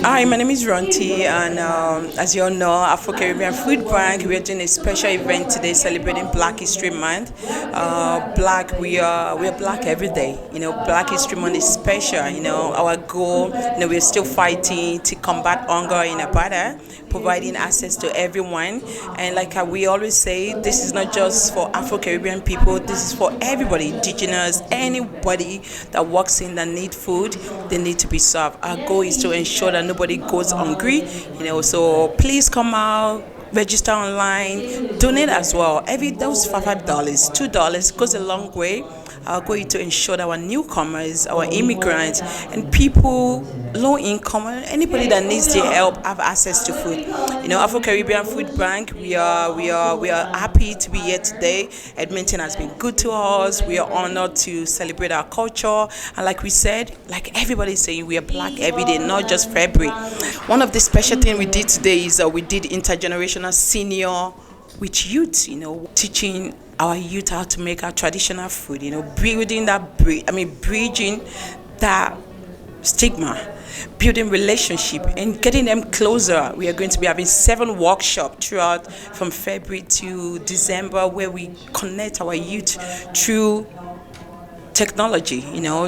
Hi, my name is Ronti, and as you all know, Afro-Caribbean Food Bank, we are doing a special event today celebrating Black History Month. We are Black every day. You know, Black History Month is special. You know, our goal, we're still fighting to combat hunger in Abada, providing access to everyone. And like we always say, this is not just for Afro-Caribbean people, this is for everybody, indigenous, anybody that walks in that need food, they need to be served. Our goal is to ensure that nobody goes hungry, so please come out, register online, donate as well. Those $5, $2 goes a long way. Our goal is to ensure that our newcomers, our immigrants, and people low income, anybody that needs the help have access to food. Afro-Caribbean Food Bank, we are happy to be here today. Edmonton has been good to us. We are honored to celebrate our culture, and like we said, like everybody's saying, we are Black every day, not just February. One of the special things we did today is we did intergenerational senior with youth, teaching our youth how to make our traditional food, bridging that stigma, building relationship and getting them closer. We are going to be having 7 workshops throughout from February to December where we connect our youth through technology.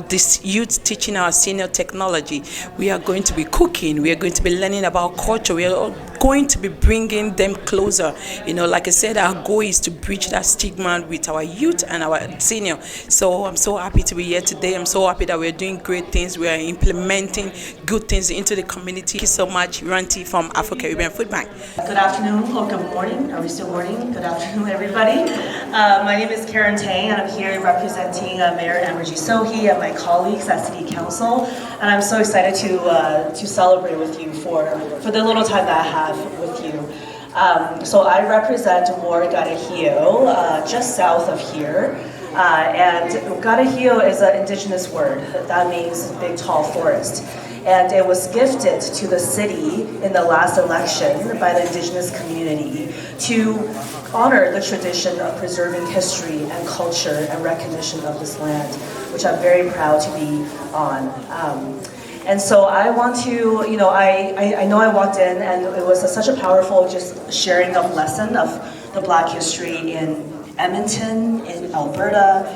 This youth teaching our senior technology. We are going to be cooking. We are going to be learning about culture. We are going to be bringing them closer. Like I said, our goal is to bridge that stigma with our youth and our senior. So I'm so happy to be here today. I'm so happy that we're doing great things. We are implementing good things into the community. Thank you so much, Ranti from Afro-Caribbean Food Bank. Good afternoon, or good morning. Are we still morning? Good afternoon, everybody. My name is Karen Tang, and I'm here representing Mayor Amberji Sohi and my colleagues at City Council. And I'm so excited to celebrate with you for the little time that I have with you. So I represent Wargadahio, just south of here. And Gadahio is an indigenous word. That means big, tall forest. And it was gifted to the city in the last election by the indigenous community to honor the tradition of preserving history and culture and recognition of this land, which I'm very proud to be on. And so I want to, I know I walked in and it was such a powerful just sharing of lesson of the Black history in Edmonton, in Alberta,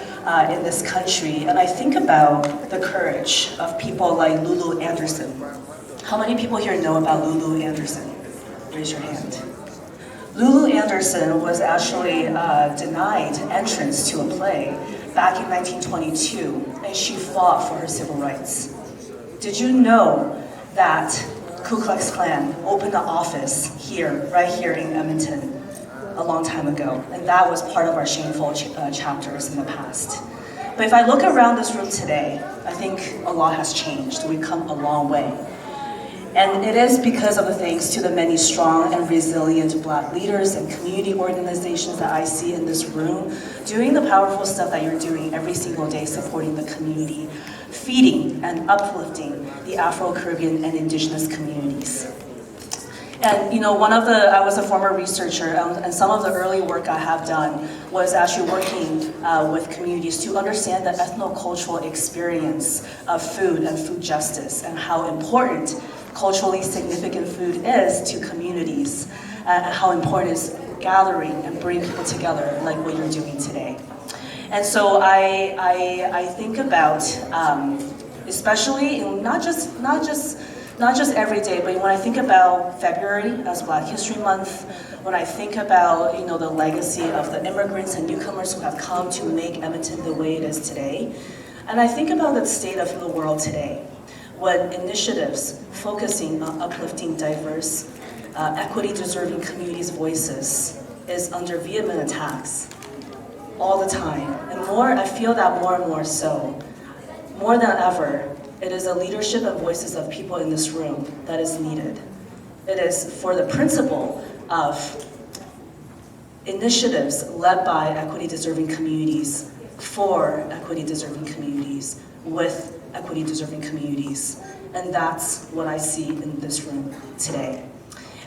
in this country. And I think about the courage of people like Lulu Anderson. How many people here know about Lulu Anderson? Raise your hand. Lulu Anderson was actually denied entrance to a play back in 1922, and she fought for her civil rights. Did you know that Ku Klux Klan opened an office here, right here in Edmonton? a long time ago, and that was part of our shameful chapters in the past. But if I look around this room today, I think a lot has changed. We've come a long way. And it is because of the thanks to the many strong and resilient Black leaders and community organizations that I see in this room, doing the powerful stuff that you're doing every single day, supporting the community, feeding and uplifting the Afro-Caribbean and Indigenous communities. And you know, I was a former researcher, and some of the early work I have done was actually working with communities to understand the ethno-cultural experience of food and food justice, and how important culturally significant food is to communities, and how important it is gathering and bringing people together like what you're doing today. And so I think about, especially in not just every day, but when I think about February as Black History Month, when I think about the legacy of the immigrants and newcomers who have come to make Edmonton the way it is today, and I think about the state of the world today, when initiatives focusing on uplifting diverse, equity-deserving communities' voices is under vehement attacks all the time, and I feel that more and more so, more than ever. It is the leadership and voices of people in this room that is needed. It is for the principle of initiatives led by equity-deserving communities, for equity-deserving communities, with equity-deserving communities. And that's what I see in this room today.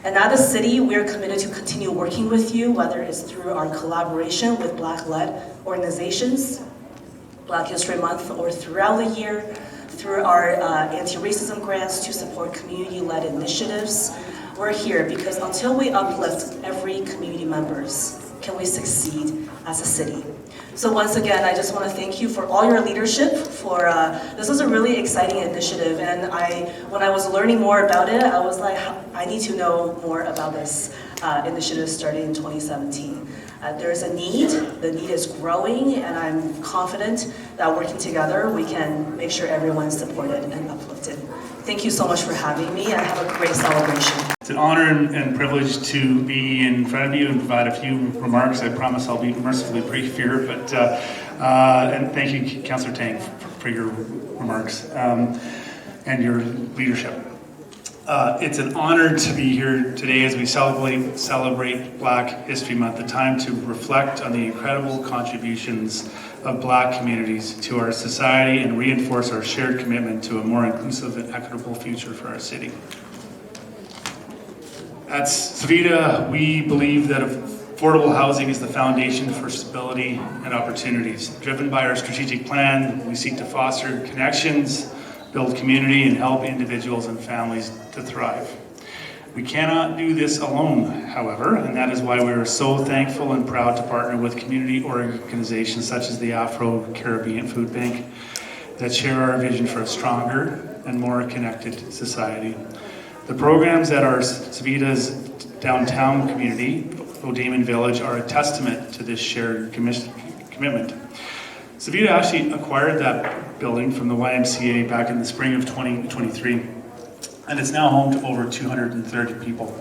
And at the city, we are committed to continue working with you, whether it's through our collaboration with Black-led organizations, Black History Month, or throughout the year, through our anti-racism grants to support community-led initiatives. We're here because until we uplift every community members, can we succeed as a city. So once again, I just want to thank you for all your leadership. This was a really exciting initiative, and when I was learning more about it, I was like, I need to know more about this initiative starting in 2017. There's a need, the need is growing, and I'm confident that working together, we can make sure everyone's supported and uplifted. Thank you so much for having me, and have a great celebration. It's an honor and privilege to be in front of you and provide a few remarks. I promise I'll be mercifully brief here, but and thank you, Councillor Tang, for your remarks and your leadership. It's an honor to be here today as we celebrate Black History Month, a time to reflect on the incredible contributions of Black communities to our society and reinforce our shared commitment to a more inclusive and equitable future for our city. At Citadel, we believe that affordable housing is the foundation for stability and opportunities. Driven by our strategic plan, we seek to foster connections, build community, and help individuals and families to thrive. We cannot do this alone, however, and that is why we are so thankful and proud to partner with community organizations such as the Afro-Caribbean Food Bank that share our vision for a stronger and more connected society. The programs at our Citad's downtown community, O'Damon Village, are a testament to this shared commitment. Citadel actually acquired that building from the YMCA back in the spring of 2023, and it's now home to over 230 people.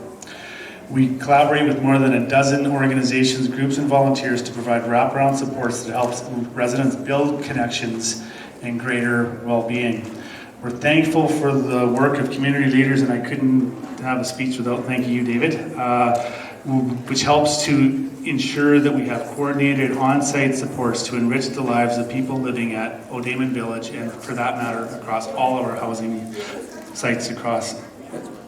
We collaborate with more than a dozen organizations, groups, and volunteers to provide wraparound supports that helps residents build connections and greater well-being. We're thankful for the work of community leaders, and I couldn't have a speech without thanking you, David, which helps to ensure that we have coordinated on-site supports to enrich the lives of people living at O'Damon Village, and for that matter, across all of our housing sites across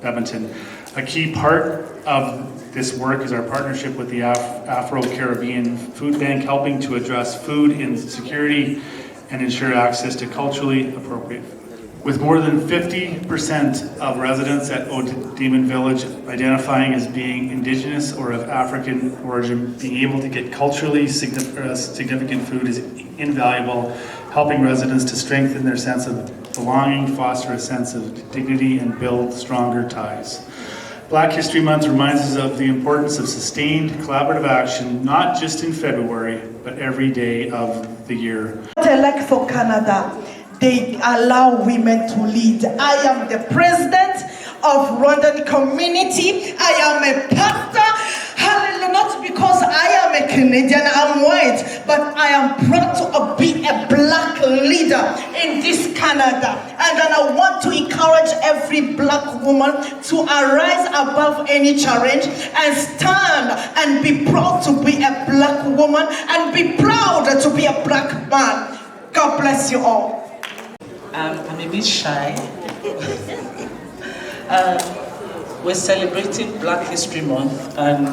Edmonton. A key part of this work is our partnership with the Afro-Caribbean Food Bank, helping to address food insecurity and ensure access to culturally appropriate food. With more than 50% of residents at O'Damon Village identifying as being Indigenous or of African origin, being able to get culturally significant food is invaluable, helping residents to strengthen their sense of belonging, foster a sense of dignity, and build stronger ties. Black History Month reminds us of the importance of sustained collaborative action, not just in February, but every day of the year. Elect for Canada. They allow women to lead. I am the president of Rwandan community. I am a pastor. Hallelujah. Not because am a Canadian, I'm white, but I am proud to be a black leader in this Canada. And then I want to encourage every black woman to arise above any challenge and stand and be proud to be a black woman and be proud to be a black man. God bless you all. I'm a bit shy. We're celebrating Black History Month, and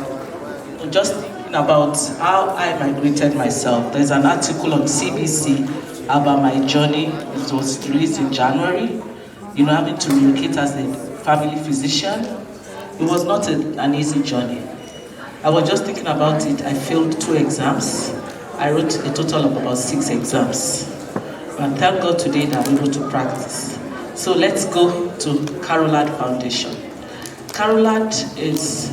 just thinking about how I migrated myself. There's an article on CBC about my journey. It was released in January. Having to relocate as a family physician. It was not an easy journey. I was just thinking about it. I failed 2 exams. I wrote a total of about 6 exams. And thank God today that I'm able to practice. So let's go to Carolad Foundation. Carolad is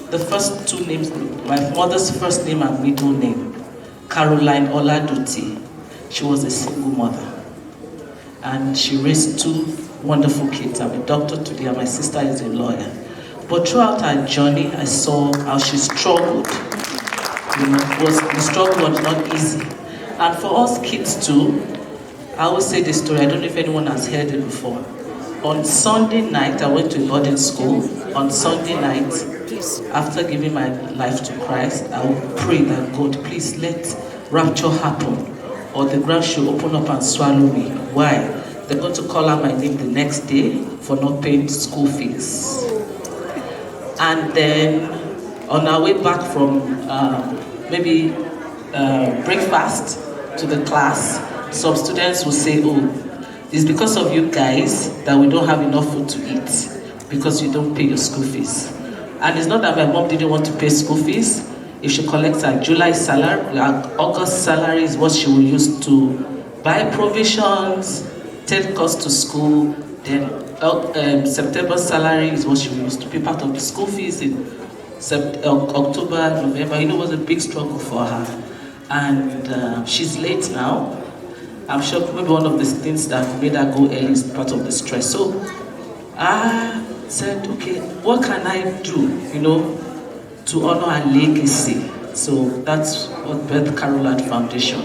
the first 2 names, my mother's first name and middle name, Caroline Oladuti. She was a single mother. And she raised 2 wonderful kids. I'm a doctor today and my sister is a lawyer. But throughout her journey, I saw how she struggled. The struggle was not easy. And for us kids too, I always say this story, I don't know if anyone has heard it before. On Sunday night, I went to a boarding school. On Sunday night, after giving my life to Christ, I would pray that God, please let rapture happen, or the ground should open up and swallow me. Why? They're going to call out my name the next day for not paying school fees. And then, on our way back from breakfast to the class, some students will say, oh, it's because of you guys that we don't have enough food to eat, because you don't pay your school fees. And it's not that my mom didn't want to pay school fees. If she collects her July salary, her August salary is what she will use to buy provisions, take us to school, then September salary is what she will use to pay part of the school fees in October, November. It was a big struggle for her. And she's late now. I'm sure maybe one of the things that made her go early is part of the stress. So I said, okay, what can I do, to honor her legacy? So that's what birthed Carolad Foundation.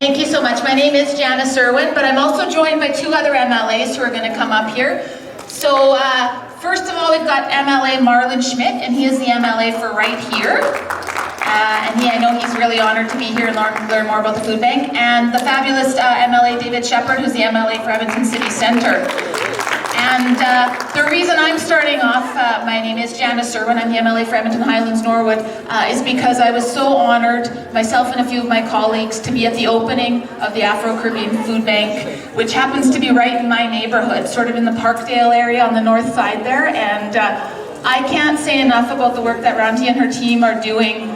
Thank you so much. My name is Janice Irwin, but I'm also joined by 2 other MLAs who are going to come up here. So first of all, we've got MLA Marlon Schmidt, and he is the MLA for right here. I know he's really honored to be here and learn more about the food bank. And the fabulous MLA David Shepard, who's the MLA for Edmonton City Centre. And the reason I'm starting off, my name is Janice Irwin, I'm the MLA for Edmonton Highlands Norwood, is because I was so honored, myself and a few of my colleagues, to be at the opening of the Afro-Caribbean Food Bank, which happens to be right in my neighborhood, sort of in the Parkdale area on the north side there. And I can't say enough about the work that Ranti and her team are doing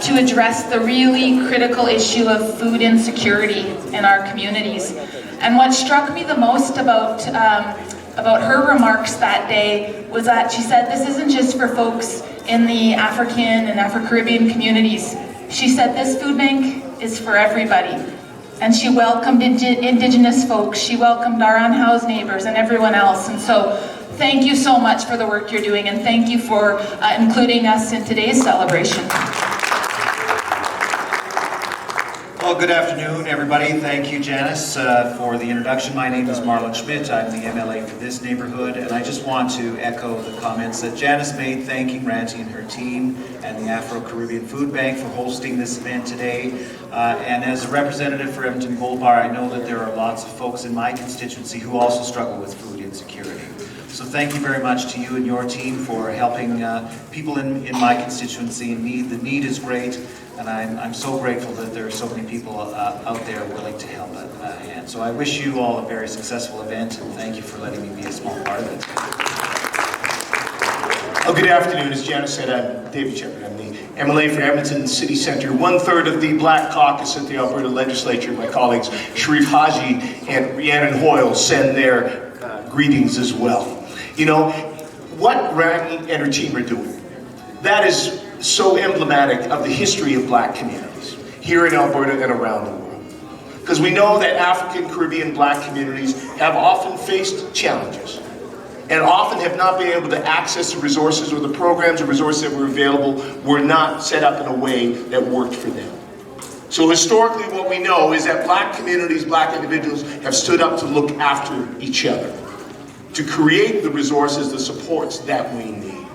to address the really critical issue of food insecurity in our communities. And what struck me the most about her remarks that day was that she said this isn't just for folks in the African and Afro-Caribbean communities. She said this food bank is for everybody. And she welcomed Indigenous folks, she welcomed our unhoused neighbors and everyone else. And so thank you so much for the work you're doing, and thank you for including us in today's celebration. Well, good afternoon, everybody. Thank you, Janice, for the introduction. My name is Marlon Schmidt. I'm the MLA for this neighborhood, and I just want to echo the comments that Janice made, thanking Ranti and her team and the Afro-Caribbean Food Bank for hosting this event today. And as a representative for Edmonton Gold Bar, I know that there are lots of folks in my constituency who also struggle with food insecurity. So thank you very much to you and your team for helping people in my constituency in need. The need is great, and I'm so grateful that there are so many people out there willing to help a hand. So I wish you all a very successful event, and thank you for letting me be a small part of it. Oh, good afternoon. As Janice said, I'm David Shepard. I'm the MLA for Edmonton City Centre, 1/3 of the Black Caucus at the Alberta Legislature. My colleagues Sharif Haji and Rhiannon Hoyle send their greetings as well. You know, what Ranti and her team are doing, that is so emblematic of the history of Black communities here in Alberta and around the world. Because we know that African, Caribbean, Black communities have often faced challenges. and often have not been able to access the resources, or the programs or resources that were available were not set up in a way that worked for them. So historically, what we know is that Black communities, Black individuals have stood up to look after each other, to create the resources, the supports that we need.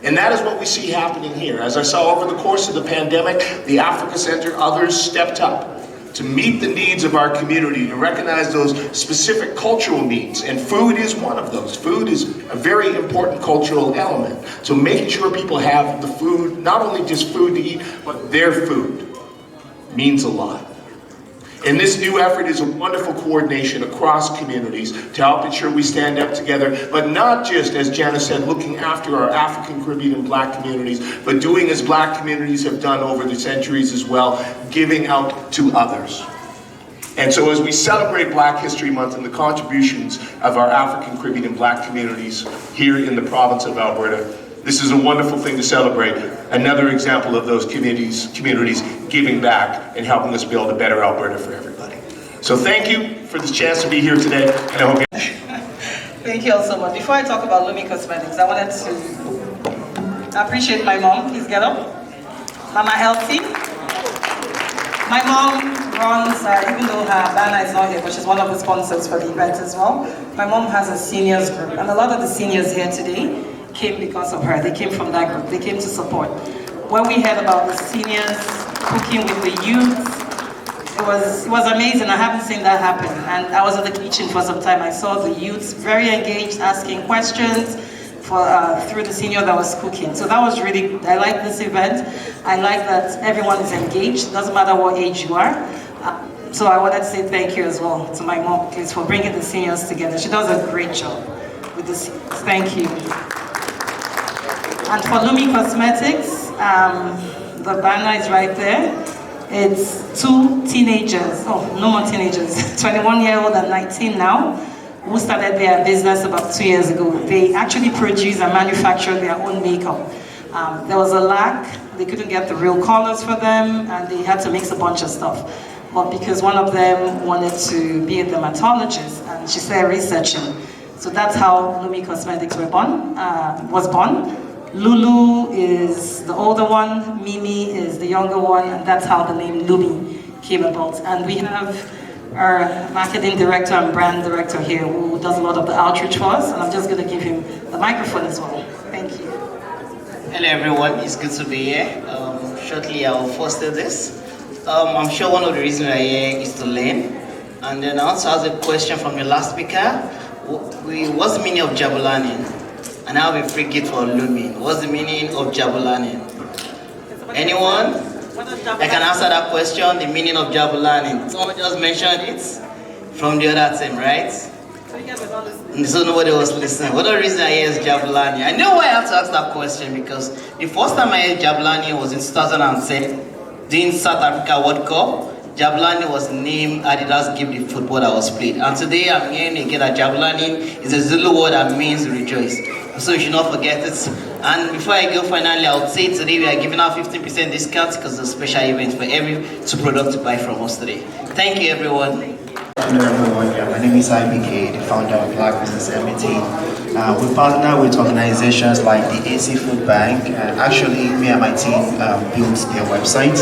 And that is what we see happening here. As I saw over the course of the pandemic, the Africa Center, others stepped up to meet the needs of our community, to recognize those specific cultural needs. And food is one of those. Food is a very important cultural element. So making sure people have the food, not only just food to eat, but their food, means a lot. And this new effort is a wonderful coordination across communities to help ensure we stand up together, but not just, as Janice said, looking after our African, Caribbean, and Black communities, but doing as Black communities have done over the centuries as well, giving out to others. And so as we celebrate Black History Month and the contributions of our African, Caribbean, and Black communities here in the province of Alberta, this is a wonderful thing to celebrate. Another example of those communities giving back and helping us build a better Alberta for everybody. So thank you for this chance to be here today, and I hope you... Thank you all so much. Before I talk about Lumi Cosmetics, I wanted to appreciate my mom. Please get up. Mama Elsie. My mom runs, even though her banner is not here, but she's one of the sponsors for the event as well. My mom has a seniors group, and a lot of the seniors here today came because of her. They came from that group. They came to support. When we heard about the seniors cooking with the youth, it was amazing. I haven't seen that happen. And I was in the kitchen for some time. I saw the youths very engaged, asking questions through the senior that was cooking. So that was really, I like this event. I like that everyone is engaged. Doesn't matter what age you are. So I wanted to say thank you as well to my mom, please, for bringing the seniors together. She does a great job with the seniors. Thank you. And for Lumi Cosmetics, the banner is right there. It's two teenagers, no more teenagers, 21-year-old and 19 now, who started their business about 2 years ago. They actually produce and manufacture their own makeup. There was a lack, they couldn't get the real colors for them, and they had to mix a bunch of stuff. But because one of them wanted to be a dermatologist, and she started researching. So that's how Lumi Cosmetics was born. Lulu is the older one, Mimi is the younger one, and that's how the name Lumi came about. And we have our marketing director and brand director here who does a lot of the outreach for us, and I'm just going to give him the microphone as well. Thank you. Hello everyone, it's good to be here. Shortly I will foster this. I'm sure one of the reasons we're here is to learn. And then I also ask a question from the last speaker. What's the meaning of Jabulani? And I have a free gift for Lumi. What's the meaning of Jabulani? Anyone? I can answer that question, the meaning of Jabulani. Someone just mentioned it from the other team, right? So nobody was listening. What the reason I hear is Jabulani? I know why I have to ask that question, because the first time I heard Jabulani was in 2010, during South Africa World Cup. Jabulani was named Adidas Give the football that was played. And today I'm hearing again that Jabulani is a Zulu word that means rejoice. So you should not forget it. And before I go finally, I would say today we are giving out 15% discount because it's a special event for every two products to buy from us today. Thank you everyone. Hello everyone, my name is IBK, the founder of Black Business Edmonton. We partner with organizations like the AC Food Bank. Actually, me and my team built their website.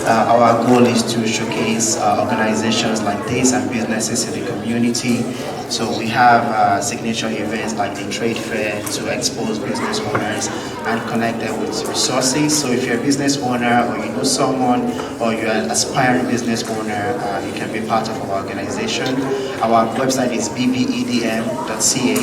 Our goal is to showcase organizations like this and businesses in the community. So we have signature events like the trade fair to expose business owners and connect them with resources. So if you're a business owner or you know someone or you're an aspiring business owner, you can be part of our organization. Our website is bbedm.ca.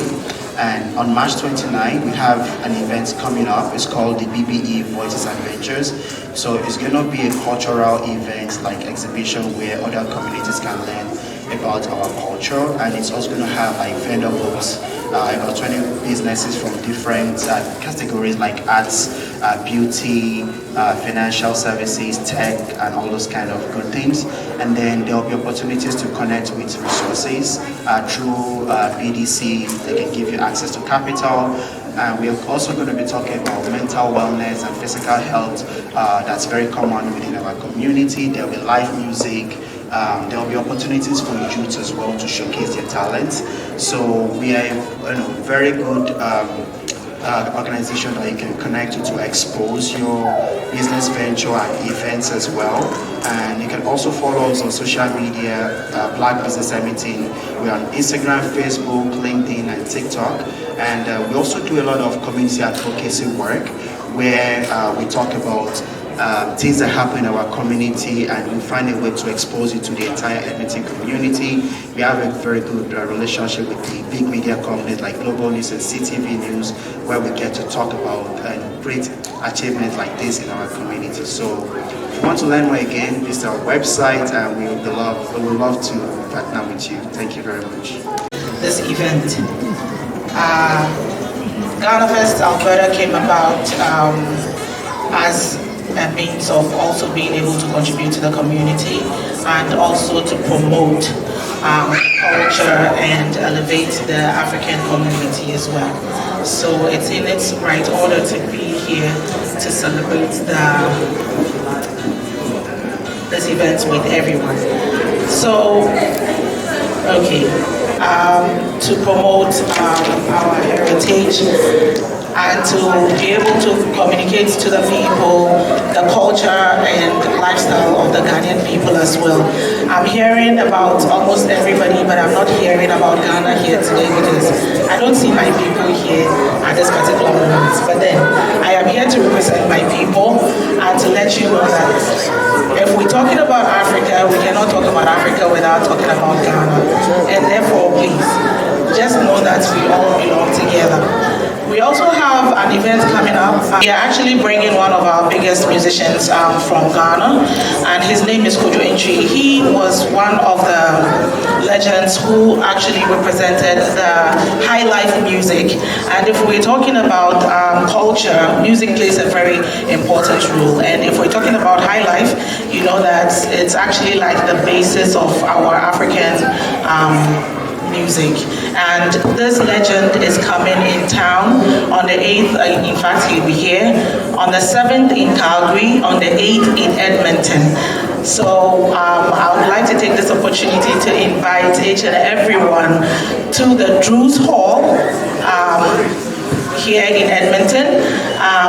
And on March 29, we have an event coming up. It's called the BBE Voices and Ventures. So it's going to be a cultural event, like exhibition where other communities can learn about our culture, and it's also going to have like vendor booths, about 20 businesses from different categories like arts, beauty, financial services, tech, and all those kind of good things. And then there will be opportunities to connect with resources through BDC. They can give you access to capital. We're also going to be talking about mental wellness and physical health. That's very common within our community. There will be live music, there will be opportunities for youth as well to showcase their talents. So we are very good organization that you can connect to expose your business venture and events as well. And you can also follow us on social media, Black Business Meeting. We're on Instagram, Facebook, LinkedIn, and TikTok. And we also do a lot of community advocacy work where we talk about things that happen in our community, and we find a way to expose it to the entire Edmonton community. We have a very good relationship with the big media companies like Global News and CTV News, where we get to talk about great achievements like this in our community. So if you want to learn more, again, visit our website, and we would love to partner with you. Thank you very much. This event, Ghana Fest Alberta came about as a means of also being able to contribute to the community and also to promote culture and elevate the African community as well. So it's in its right order to be here to celebrate this event with everyone. So, to promote our heritage and to be able to communicate to the people the culture and lifestyle of the Ghanaian people as well. I'm hearing about almost everybody, but I'm not hearing about Ghana here today because I don't see my people here at this particular moment. But then I am here to represent my people and to let you know that if we're talking about Africa, we cannot talk about Africa without talking about Ghana. And therefore, please, just know that we all belong together. We also have an event coming up. We are actually bringing one of our biggest musicians from Ghana, and his name is Kojo Entry. He was one of the legends who actually represented the high life music. And if we're talking about culture, music plays a very important role. And if we're talking about high life, you know that it's actually like the basis of our African music. And this legend is coming in town on the 8th, in fact he'll be here, on the 7th in Calgary, on the 8th in Edmonton. So I would like to take this opportunity to invite each and everyone to the Drews Hall here in Edmonton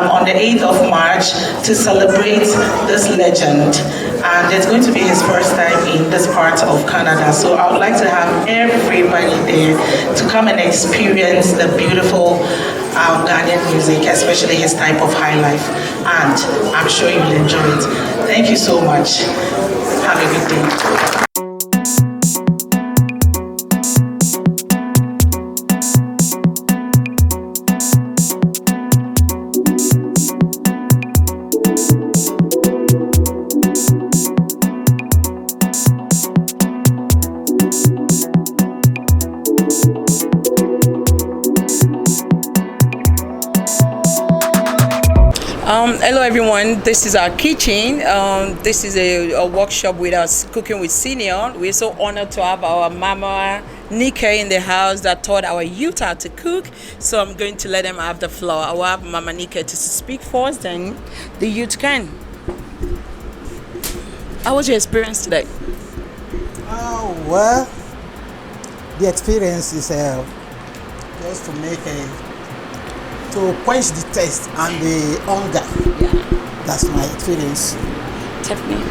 on the 8th of March to celebrate this legend. And it's going to be his first time in this part of Canada. So I would like to have everybody there to come and experience the beautiful Ghanaian music, especially his type of high life. And I'm sure you'll enjoy it. Thank you so much. Have a good day. Hello everyone, this is our kitchen. This is a workshop with us, Cooking with Senior. We're so honored to have our Mama Nika in the house that taught our youth how to cook. So I'm going to let them have the floor. I will have Mama Nika to speak first, then the youth can. How was your experience today? Well, the experience is just to make to quench the thirst and the hunger. Yeah. That's my experience. Tiffany?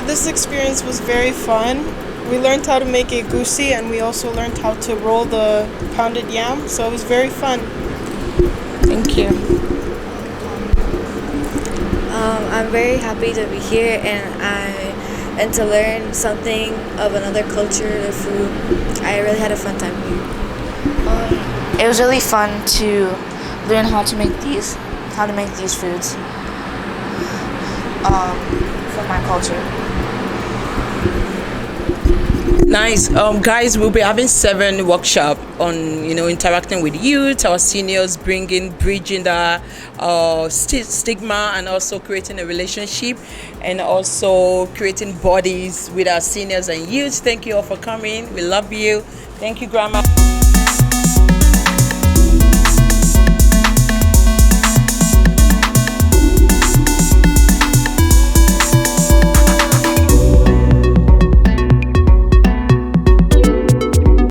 This experience was very fun. We learned how to make a goosey, and we also learned how to roll the pounded yam, so it was very fun. Thank you. I'm very happy to be here and to learn something of another culture, the food. I really had a fun time here. It was really fun to learn how to make these foods from my culture. Nice. Guys, we'll be having 7 workshops on, interacting with youth, our seniors, bridging the stigma, and also creating a relationship, and also creating bodies with our seniors and youth. Thank you all for coming. We love you. Thank you, Grandma.